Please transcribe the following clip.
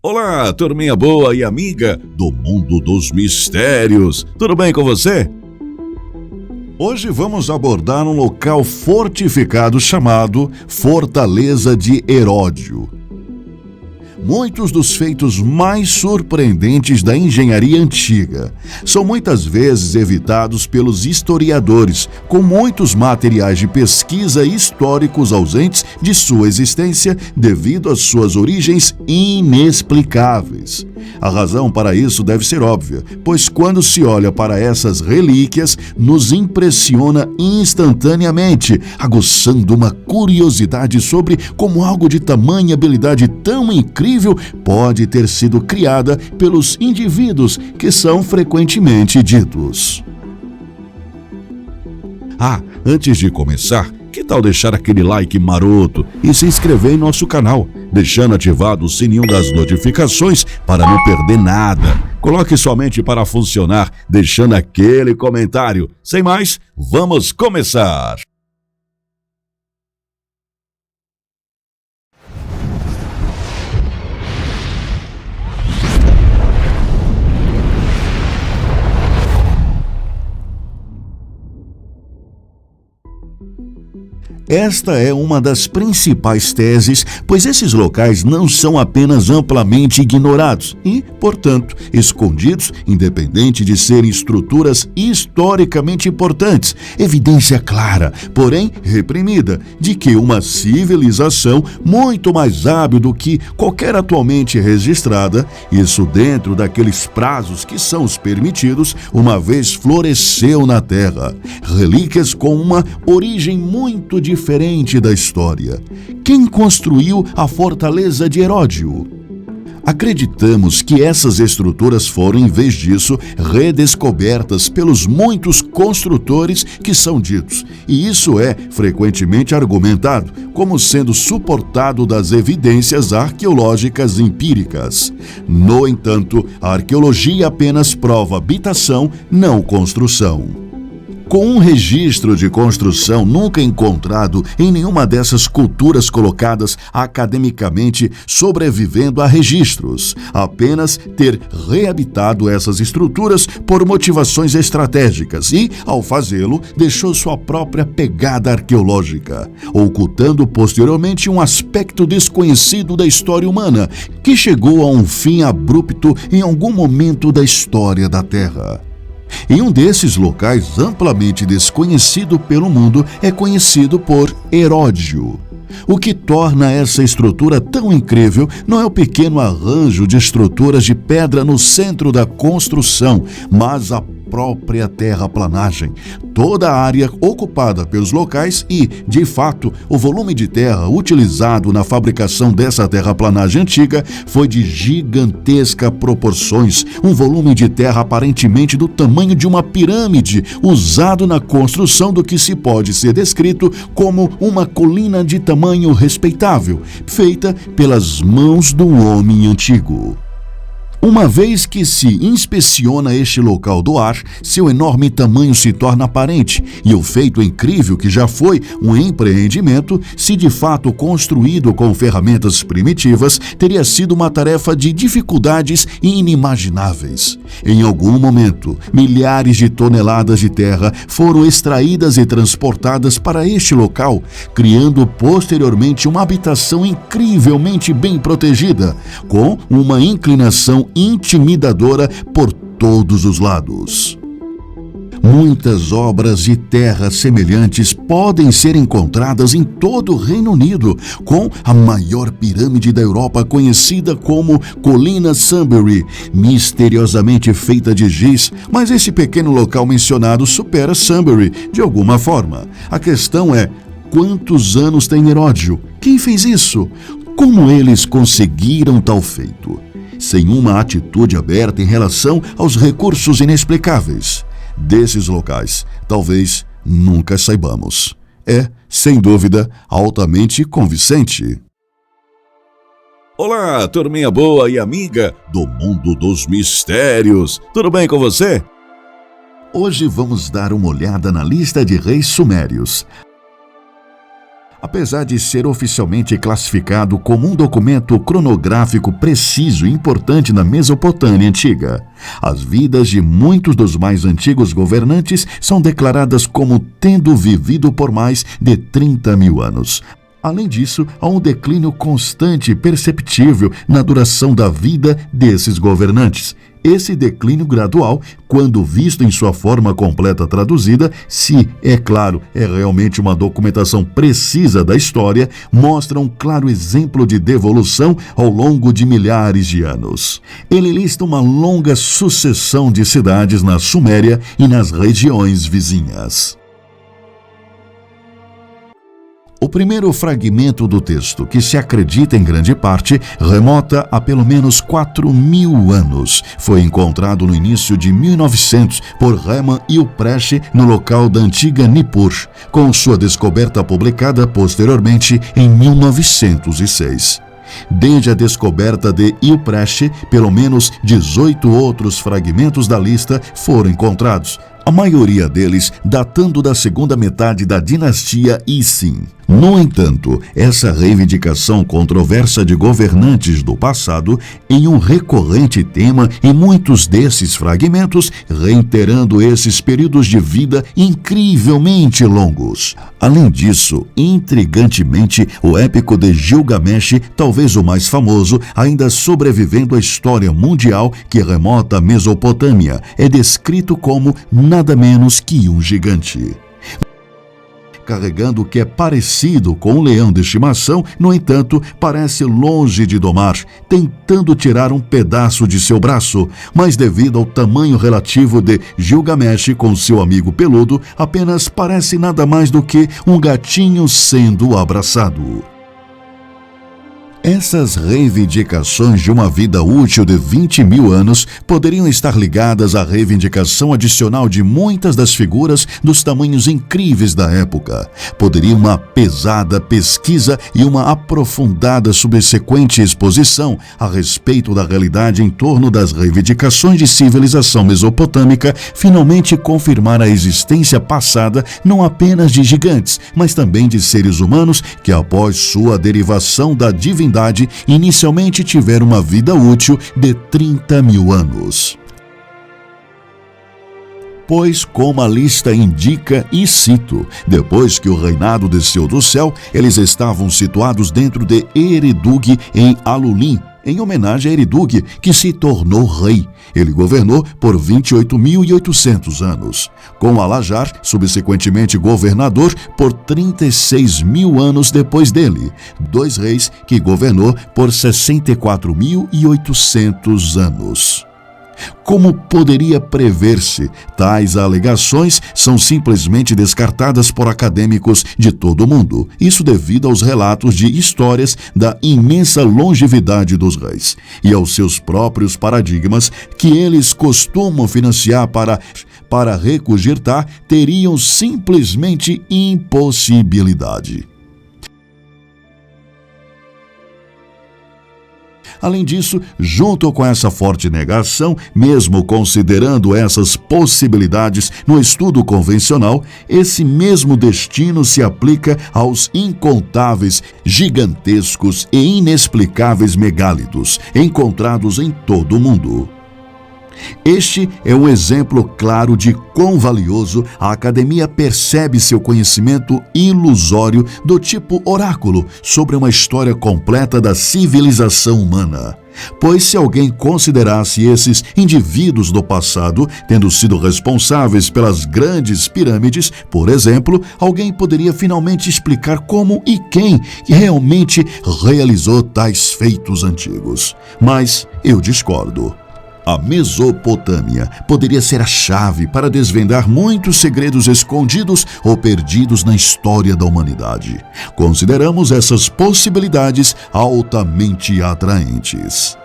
Olá, turminha boa e amiga do mundo dos mistérios. Tudo bem com você? Hoje vamos abordar um local fortificado chamado Fortaleza de Heródio. Muitos dos feitos mais surpreendentes da engenharia antiga são muitas vezes evitados pelos historiadores, com muitos materiais de pesquisa históricos ausentes de sua existência devido às suas origens inexplicáveis. A razão para isso deve ser óbvia, pois quando se olha para essas relíquias, nos impressiona instantaneamente, aguçando uma curiosidade sobre como algo de tamanha habilidade tão incrível pode ter sido criada pelos indivíduos que são frequentemente ditos. Antes de começar, que tal deixar aquele like maroto e se inscrever em nosso canal, deixando ativado o sininho das notificações para não perder nada. Coloque somente para funcionar, deixando aquele comentário. Sem mais, vamos começar! Esta é uma das principais teses, pois esses locais não são apenas amplamente ignorados e, portanto, escondidos, independente de serem estruturas historicamente importantes, evidência clara, porém reprimida, de que uma civilização muito mais hábil do que qualquer atualmente registrada, isso dentro daqueles prazos que são os permitidos, uma vez floresceu na Terra. Relíquias com uma origem muito diferente da história. Quem construiu a Fortaleza de Heródio? Acreditamos que essas estruturas foram, em vez disso, redescobertas pelos muitos construtores que são ditos, e isso é frequentemente argumentado como sendo suportado das evidências arqueológicas empíricas. No entanto, a arqueologia apenas prova habitação, não construção. Com um registro de construção nunca encontrado em nenhuma dessas culturas colocadas academicamente sobrevivendo a registros, apenas ter reabitado essas estruturas por motivações estratégicas e, ao fazê-lo, deixou sua própria pegada arqueológica, ocultando posteriormente um aspecto desconhecido da história humana que chegou a um fim abrupto em algum momento da história da Terra. E um desses locais amplamente desconhecido pelo mundo é conhecido por Heródio. O que torna essa estrutura tão incrível não é o pequeno arranjo de estruturas de pedra no centro da construção, mas a própria terraplanagem, toda a área ocupada pelos locais e, de fato, o volume de terra utilizado na fabricação dessa terraplanagem antiga foi de gigantescas proporções, um volume de terra aparentemente do tamanho de uma pirâmide, usado na construção do que se pode ser descrito como uma colina de tamanho respeitável, feita pelas mãos do homem antigo. Uma vez que se inspeciona este local do ar, seu enorme tamanho se torna aparente e o feito incrível que já foi um empreendimento, se de fato construído com ferramentas primitivas, teria sido uma tarefa de dificuldades inimagináveis. Em algum momento, milhares de toneladas de terra foram extraídas e transportadas para este local, criando posteriormente uma habitação incrivelmente bem protegida, com uma inclinação intimidadora por todos os lados. Muitas obras de terra semelhantes podem ser encontradas em todo o Reino Unido, com a maior pirâmide da Europa conhecida como Colina Sunbury, misteriosamente feita de giz, mas esse pequeno local mencionado supera Sunbury de alguma forma. A questão é: quantos anos tem Heródio? Quem fez isso? Como eles conseguiram tal feito? Sem uma atitude aberta em relação aos recursos inexplicáveis desses locais, talvez nunca saibamos. É, sem dúvida, altamente convincente. Olá, turminha boa e amiga do mundo dos mistérios. Tudo bem com você? Hoje vamos dar uma olhada na lista de reis sumérios. Apesar de ser oficialmente classificado como um documento cronográfico preciso e importante na Mesopotâmia antiga, as vidas de muitos dos mais antigos governantes são declaradas como tendo vivido por mais de 30 mil anos. Além disso, há um declínio constante e perceptível na duração da vida desses governantes. Esse declínio gradual, quando visto em sua forma completa traduzida, se, é claro, é realmente uma documentação precisa da história, mostra um claro exemplo de devolução ao longo de milhares de anos. Ele lista uma longa sucessão de cidades na Suméria e nas regiões vizinhas. O primeiro fragmento do texto, que se acredita em grande parte, remota a pelo menos 4.000 anos. Foi encontrado no início de 1900 por Reman Ilprecht no local da antiga Nippur, com sua descoberta publicada posteriormente em 1906. Desde a descoberta de Ilprecht, pelo menos 18 outros fragmentos da lista foram encontrados, a maioria deles datando da segunda metade da dinastia Isin. No entanto, essa reivindicação controversa de governantes do passado em um recorrente tema em muitos desses fragmentos, reiterando esses períodos de vida incrivelmente longos. Além disso, intrigantemente, o épico de Gilgamesh, talvez o mais famoso, ainda sobrevivendo à história mundial que remota à Mesopotâmia, é descrito como nada menos que um gigante. Carregando o que é parecido com um leão de estimação, no entanto, parece longe de domar, tentando tirar um pedaço de seu braço, mas devido ao tamanho relativo de Gilgamesh com seu amigo peludo, apenas parece nada mais do que um gatinho sendo abraçado. Essas reivindicações de uma vida útil de 20.000 anos poderiam estar ligadas à reivindicação adicional de muitas das figuras dos tamanhos incríveis da época. Poderia uma pesada pesquisa e uma aprofundada subsequente exposição a respeito da realidade em torno das reivindicações de civilização mesopotâmica finalmente confirmar a existência passada não apenas de gigantes, mas também de seres humanos que, após sua derivação da divindade, inicialmente tiveram uma vida útil de 30.000 anos. Pois, como a lista indica, e cito, depois que o reinado desceu do céu, eles estavam situados dentro de Eredug em Alulim, em homenagem a Eredug, que se tornou rei. Ele governou por 28.800 anos, com Alajar, subsequentemente governador, por 36.000 anos depois dele, 2 reis que governou por 64.800 anos. Como poderia prever-se, tais alegações são simplesmente descartadas por acadêmicos de todo o mundo. Isso devido aos relatos de histórias da imensa longevidade dos reis e aos seus próprios paradigmas que eles costumam financiar para regurgitar teriam simplesmente impossibilidade. Além disso, junto com essa forte negação, mesmo considerando essas possibilidades no estudo convencional, esse mesmo destino se aplica aos incontáveis, gigantescos e inexplicáveis megálitos encontrados em todo o mundo. Este é um exemplo claro de quão valioso a academia percebe seu conhecimento ilusório do tipo oráculo sobre uma história completa da civilização humana. Pois se alguém considerasse esses indivíduos do passado tendo sido responsáveis pelas grandes pirâmides, por exemplo, alguém poderia finalmente explicar como e quem realmente realizou tais feitos antigos. Mas eu discordo. A Mesopotâmia poderia ser a chave para desvendar muitos segredos escondidos ou perdidos na história da humanidade. Consideramos essas possibilidades altamente atraentes.